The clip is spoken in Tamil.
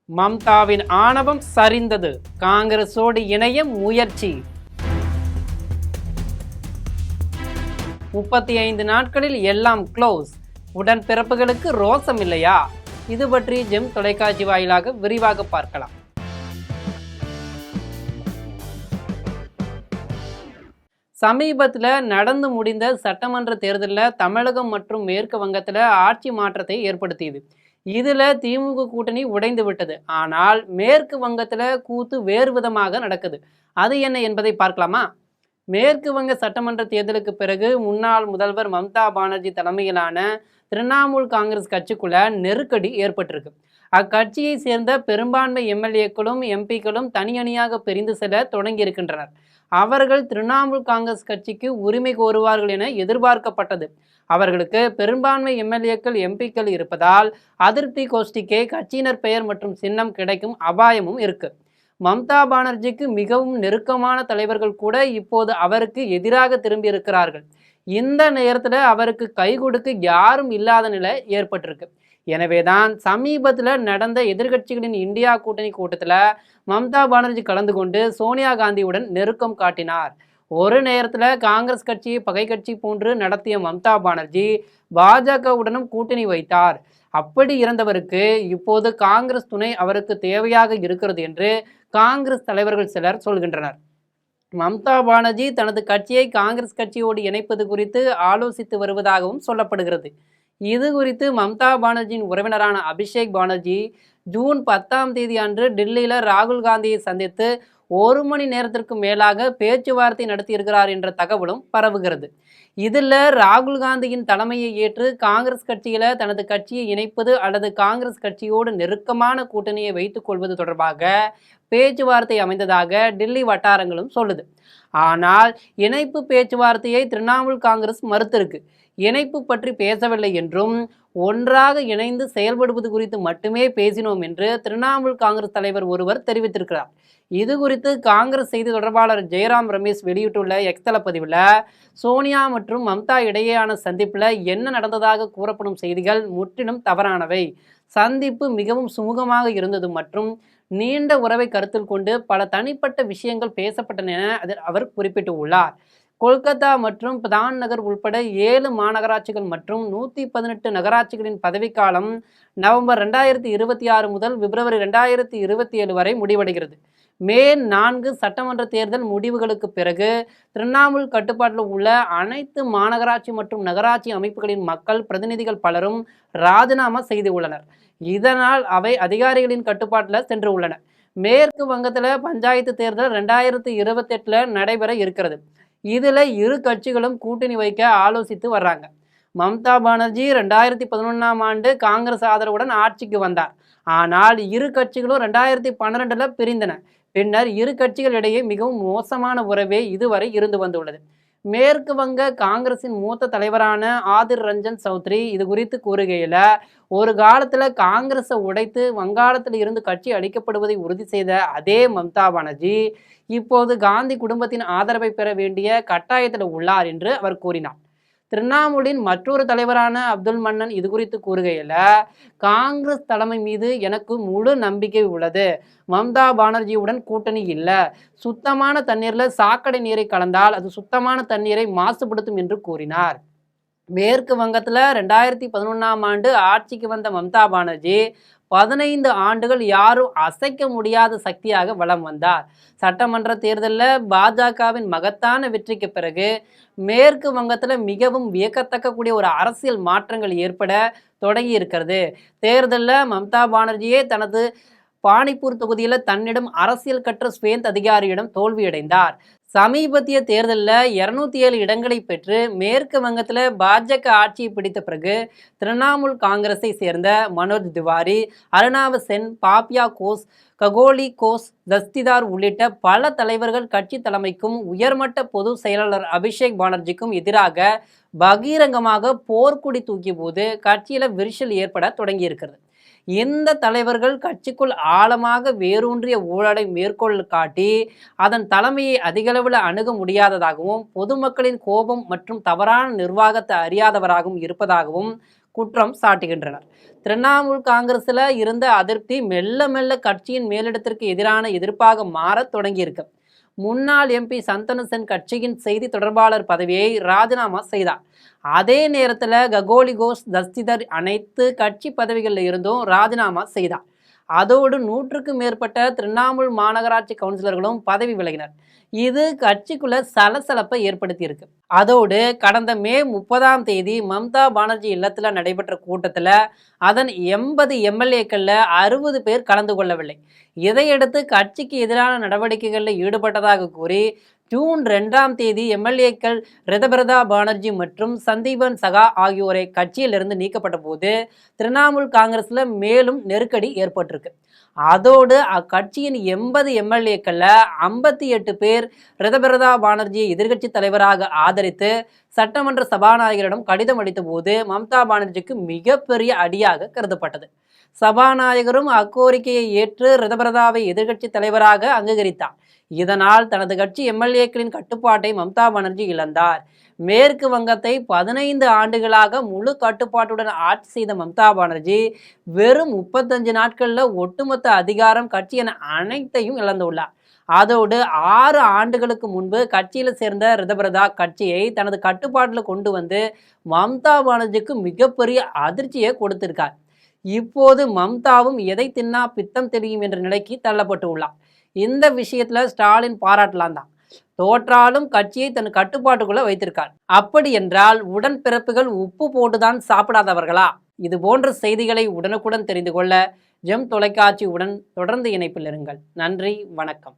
மம்தாவின் ஆணவம் சரிந்தது. காங்கிரஸோடு இணைய முயற்சி. 35 நாட்களில் எல்லாம் க்ளோஸ். உடன்பிறப்புகளுக்கு ரோசம் இல்லையா? இது பற்றி ஜெம் தொலைக்காட்சி வாயிலாக விரிவாக பார்க்கலாம். சமீபத்தில் நடந்து முடிந்த சட்டமன்ற தேர்தலில் தமிழகம் மற்றும் மேற்கு வங்கத்தில் ஆட்சி மாற்றத்தை ஏற்படுத்தியது. இதில் திமுக கூட்டணி உடைந்து விட்டது. ஆனால் மேற்கு வங்கத்தில் கூத்து வேறு விதமாக நடக்குது. அது என்ன என்பதை பார்க்கலாமா? மேற்கு வங்க சட்டமன்ற தேர்தலுக்கு பிறகு முன்னாள் முதல்வர் மம்தா பானர்ஜி தலைமையிலான திரிணாமுல் காங்கிரஸ் கட்சிக்குள்ள நெருக்கடி ஏற்பட்டிருக்கு. அக்கட்சியை சேர்ந்த பெரும்பான்மை எம்எல்ஏக்களும் எம்பிக்களும் தனியணியாக பிரிந்து செல்ல தொடங்கியிருக்கின்றனர். அவர்கள் திரிணாமுல் காங்கிரஸ் கட்சிக்கு உரிமை கோருவார்கள் என எதிர்பார்க்கப்பட்டது. அவர்களுக்கு பெரும்பான்மை எம்எல்ஏக்கள் எம்பிக்கள் இருப்பதால் அதிருப்தி கோஷ்டிக்கே கட்சியினர் பெயர் மற்றும் சின்னம் கிடைக்கும் அபாயமும் இருக்கு. மம்தா பானர்ஜிக்கு மிகவும் நெருக்கமான தலைவர்கள் கூட இப்போது அவருக்கு எதிராக திரும்பி இருக்கிறார்கள். இந்த நேரத்தில் அவருக்கு கை கொடுக்க யாரும் இல்லாத நிலை ஏற்பட்டிருக்கு. எனவேதான் சமீபத்தில் நடந்த எதிர்கட்சிகளின் இந்தியா கூட்டணி கூட்டத்தில் மம்தா பானர்ஜி கலந்து கொண்டு சோனியா காந்தியுடன் நெருக்கம் காட்டினார். ஒரு நேரத்தில் காங்கிரஸ் கட்சியை பகை கட்சி போன்று நடத்திய மம்தா பானர்ஜி பாஜகவுடனும் கூட்டணி வைத்தார். அப்படி இருந்தவருக்கு இப்போது காங்கிரஸ் துணை அவருக்கு தேவையாக இருக்கிறது என்று காங்கிரஸ் தலைவர்கள் சிலர் சொல்கின்றனர். மம்தா பானர்ஜி தனது கட்சியை காங்கிரஸ் கட்சியோடு இணைப்பது குறித்து ஆலோசித்து வருவதாகவும் சொல்லப்படுகிறது. இது குறித்து மம்தா பானர்ஜியின் உறவினரான அபிஷேக் பானர்ஜி ஜூன் 10 அன்று டெல்லியில் ராகுல் காந்தியை சந்தித்து 1 மணி நேரத்திற்கு மேலாக பேச்சுவார்த்தை நடத்தியிருக்கிறார் என்ற தகவலும் பரவுகிறது. இதில் ராகுல் காந்தியின் தலைமையை ஏற்று காங்கிரஸ் கட்சியில் தனது கட்சியை இணைப்பது அல்லது காங்கிரஸ் கட்சியோடு நெருக்கமான கூட்டணியை வைத்துக் கொள்வது தொடர்பாக பேச்சுவார்த்தை அமைந்ததாக டெல்லி வட்டாரங்களும் சொல்லுது. ஆனால் இணைப்பு பேச்சுவார்த்தையை திரிணாமுல் காங்கிரஸ் மறுத்திருக்கு. இணைப்பு பற்றி பேசவில்லை என்றும் ஒன்றாக இணைந்து செயல்படுவது குறித்து மட்டுமே பேசினோம் என்று திரிணாமுல் காங்கிரஸ் தலைவர் ஒருவர் தெரிவித்திருக்கிறார். இது குறித்து காங்கிரஸ் செய்தி தொடர்பாளர் ஜெயராம் ரமேஷ் வெளியிட்டுள்ள எக்ஸ்தல பதிவில் சோனியா மற்றும் மம்தா இடையேயான சந்திப்பில் என்ன நடந்ததாக கூறப்படும் செய்திகள் முற்றிலும் தவறானவை. சந்திப்பு மிகவும் சுமூகமாக இருந்தது மற்றும் நீண்ட உறவை கருத்தில் கொண்டு பல தனிப்பட்ட விஷயங்கள் பேசப்பட்டன என அவர் குறிப்பிட்டுள்ளார். கொல்கத்தா மற்றும் தான் நகர் உள்பட 7 மாநகராட்சிகள் மற்றும் 118 நகராட்சிகளின் பதவிக்காலம் நவம்பர் 2026 முதல் பிப்ரவரி 2027 வரை முடிவடைகிறது. மே 4 சட்டமன்ற தேர்தல் முடிவுகளுக்கு பிறகு திரிணாமுல் கட்டுப்பாட்டில் உள்ள அனைத்து மாநகராட்சி மற்றும் நகராட்சி அமைப்புகளின் மக்கள் பிரதிநிதிகள் பலரும் ராஜினாமா செய்து உள்ளனர். இதனால் அவை அதிகாரிகளின் கட்டுப்பாட்டில் சென்று உள்ளன. மேற்கு வங்கத்தில் பஞ்சாயத்து தேர்தல் 2028 நடைபெற இருக்கிறது. இதில் இரு கட்சிகளும் கூட்டணி வைக்க ஆலோசித்து வர்றாங்க. மம்தா பானர்ஜி 2011 ஆண்டு காங்கிரஸ் ஆதரவுடன் ஆட்சிக்கு வந்தார். ஆனால் இரு கட்சிகளும் 2012 பிரிந்தன. பின்னர் இரு கட்சிகளிடையே மிகவும் மோசமான உறவே இதுவரை இருந்து வந்துள்ளது. மேற்கு வங்க காங்கிரசின் மூத்த தலைவரான ஆதிர் ரஞ்சன் சௌத்ரி இது குறித்து கூறுகையில், ஒரு காலத்தில் காங்கிரஸை உடைத்து வங்காளத்தில் இருந்து கட்சி அளிக்கப்படுவதை உறுதி செய்த அதே மம்தா பானர்ஜி இப்போது காந்தி குடும்பத்தின் ஆதரவை பெற வேண்டிய கட்டாயத்தில் உள்ளார் என்று அவர் கூறினார். திரிணாமுலின் மற்றொரு தலைவரான அப்துல் மன்னன் இது குறித்து கூறுகையில், காங்கிரஸ் தலைமை மீது எனக்கு முழு நம்பிக்கை உள்ளது. மம்தா பானர்ஜியுடன் கூட்டணி இல்லை. சுத்தமான தண்ணீரில் சாக்கடை நீரை கலந்தால் அது சுத்தமான தண்ணீரை மாசுபடுத்தும் என்று கூறினார். மேற்கு வங்கத்தில் 2011 ஆண்டு ஆட்சிக்கு வந்த மம்தா பானர்ஜி 15 ஆண்டுகள் யாரும் அசைக்க முடியாத சக்தியாக வலம் வந்தார். சட்டமன்ற தேர்தலில் பாஜகவின் மகத்தான வெற்றிக்கு பிறகு மேற்கு வங்கத்தில் மிகவும் வியக்கத்தக்கக்கூடிய ஒரு அரசியல் மாற்றங்கள் ஏற்பட தொடங்கி இருக்கிறது. தேர்தலில் மம்தா பானர்ஜியே தனது பானிப்பூர் தொகுதியில் தன்னிடம் அரசியல் கற்ற ஸ்வேந்த் அதிகாரியிடம் தோல்வியடைந்தார். சமீபத்திய தேர்தலில் 207 இடங்களை பெற்று மேற்கு வங்கத்தில் பாஜக ஆட்சியை பிடித்த பிறகு திரிணாமுல் காங்கிரஸை சேர்ந்த மனோஜ் திவாரி, அருணாவ் சென், பாப்யா கோஸ், ககோலி கோஸ், தஸ்திதார் உள்ளிட்ட பல தலைவர்கள் கட்சி தலைமைக்கும் உயர்மட்ட பொது செயலாளர் அபிஷேக் பானர்ஜிக்கும் எதிராக பகிரங்கமாக போர்க்குடி தூக்கிய போது கட்சியில் விரிசல் ஏற்பட தொடங்கியிருக்கிறது. இந்த தலைவர்கள் கட்சிக்குள் ஆழமாக வேரூன்றிய ஊழலை மேற்கோள் காட்டி அதன் தலைமையை அதிகளவில் அணுக முடியாததாகவும் பொதுமக்களின் கோபம் மற்றும் தவறான நிர்வாகத்தை அறியாதவராகவும் இருப்பதாகவும் குற்றம் சாட்டுகின்றனர். திரிணாமுல் காங்கிரஸ்ல இருந்த அதிருப்தி மெல்ல மெல்ல கட்சியின் மேலிடத்திற்கு எதிரான எதிர்ப்பாக மாறத் தொடங்கியிருக்கு. முன்னாள் எம்பி சந்தனு சென் கட்சியின் செய்தி தொடர்பாளர் பதவியை ராஜினாமா செய்தார். அதே நேரத்தில் ககோலி கோஷ் தஸ்திதர் அனைத்து கட்சி பதவிகளில் இருந்தும் ராஜினாமா செய்தார். அதோடு 100க்கும் மேற்பட்ட திரிணாமுல் மாநகராட்சி கவுன்சிலர்களும் பதவி விலகினர். இது கட்சிக்குள்ள சலசலப்பை ஏற்படுத்தியிருக்கு. அதோடு கடந்த மே 30ஆம் தேதி மம்தா பானர்ஜி இல்லத்துல நடைபெற்ற கூட்டத்தில் அதன் 80 எம்எல்ஏக்கள்ல 60 பேர் கலந்து கொள்ளவில்லை. இதையடுத்து கட்சிக்கு எதிரான நடவடிக்கைகளில் ஈடுபட்டதாக கூறி ஜூன் 2ஆம் தேதி எம்எல்ஏக்கள் ரிதபிரதா பானர்ஜி மற்றும் சந்தீபன் சகா ஆகியோரை கட்சியிலிருந்து நீக்கப்பட்ட போது திரிணாமுல் காங்கிரஸ்ல மேலும் நெருக்கடி ஏற்பட்டிருக்கு. அதோடு அக்கட்சியின் 80 எம்எல்ஏக்கள்ல 58 பேர் ரிதபிரதா பானர்ஜியை எதிர்க்கட்சி தலைவராக ஆதரித்து சட்டமன்ற சபாநாயகரிடம் கடிதம் அளித்த போது மம்தா பானர்ஜிக்கு மிகப்பெரிய அடியாக கருதப்பட்டது. சபாநாயகரும் அக்கோரிக்கையை ஏற்று ரிதபிரதாவை எதிர்க்கட்சி தலைவராக அங்கீகரித்தார். இதனால் தனது கட்சி எம்எல்ஏக்களின் கட்டுப்பாட்டை மம்தா பானர்ஜி இழந்தார். மேற்கு வங்கத்தை 15 ஆண்டுகளாக முழு கட்டுப்பாட்டுடன் ஆட்சி செய்த மம்தா பானர்ஜி வெறும் 35 நாட்களில் ஒட்டுமொத்த அதிகாரம் கட்சியின் அனைத்தையும் இழந்துள்ளார். அதோடு 6 ஆண்டுகளுக்கு முன்பு கட்சியில் சேர்ந்த ரிதபிரதா கட்சியை தனது கட்டுப்பாட்டில் கொண்டு வந்து மம்தா பானர்ஜிக்கு மிகப்பெரிய அதிர்ச்சியை கொடுத்திருக்கார். இப்போது மம்தாவும் எதை தின்னா பித்தம் தெரியும் என்ற நிலைக்கு தள்ளப்பட்டு உள்ளார். இந்த விஷயத்துல ஸ்டாலின் பாராட்டலாம் தான். தோற்றாலும் கட்சியை தன் கட்டுப்பாட்டுக்குள்ள வைத்திருக்கார். அப்படி என்றால் உடன்பிறப்புகள் உப்பு போட்டுதான் சாப்பிடாதவர்களா? இது போன்ற செய்திகளை உடனுக்குடன் தெரிந்து கொள்ள ஜெம் தொலைக்காட்சி உடன் தொடர்ந்து இணைப்பில் இருங்கள். நன்றி, வணக்கம்.